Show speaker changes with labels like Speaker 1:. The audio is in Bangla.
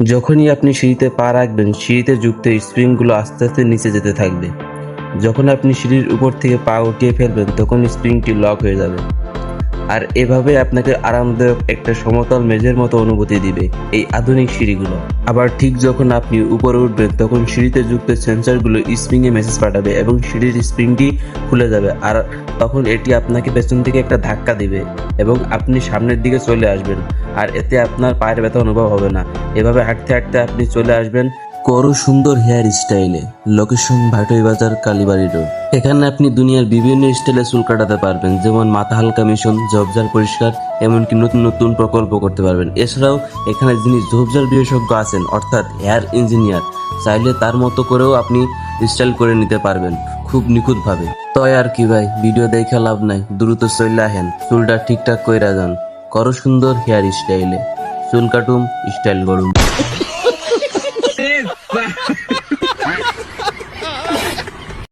Speaker 1: যখনই আপনি সিঁড়িতে পা রাখবেন, সিঁড়িতে যুক্ত স্প্রিংগুলো আস্তে আস্তে নিচে যেতে থাকবে। যখন আপনি সিঁড়ির উপর থেকে পা উঠিয়ে ফেলবেন, তখন স্প্রিংটি লক হয়ে যাবে। আর এভাবে আপনাকে আরামদায়ক একটা সমতল মেঝের মতো অনুভূতি দিবে এই আধুনিক সিঁড়িগুলো। আবার ঠিক যখন আপনি উপরে উঠবেন, তখন সিঁড়িতে যুক্ত সেন্সরগুলো স্প্রিংয়ে মেসেজ পাঠাবে এবং সিঁড়ির স্প্রিংটি খুলে যাবে। আর তখন এটি আপনাকে পেছন থেকে একটা ধাক্কা দিবে এবং আপনি সামনের দিকে চলে আসবেন। আর এতে আপনার পায়ের ব্যথা অনুভব হবে না। এভাবে হাঁটতে হাঁটতে আপনি চলে আসবেন করো সুন্দর হেয়ার স্টাইলে। লোকেশন ভাটই বাজার, কালীবাড়ি রোড। এখানে আপনি দুনিয়ার বিভিন্ন স্টাইলে চুল কাটাতে পারবেন, যেমন মাথা হালকা মিশন, ঝোপঝাড় পরিষ্কার, এমনকি নতুন নতুন প্রকল্প করতে পারবেন। এছাড়াও এখানে যিনি ঝোপঝাড় বিশেষজ্ঞ আছেন, অর্থাৎ হেয়ার ইঞ্জিনিয়ার, চাইলে তার মতো করেও আপনি স্টাইল করে নিতে পারবেন খুব নিখুঁতভাবে। তো আর কি ভাই, ভিডিও দেখে লাভ নাই, দ্রুত চলে আহেন, চুলটা ঠিকঠাক কইরা যান। করো সুন্দর হেয়ার স্টাইলে, চুল কাটুম, স্টাইল করুন।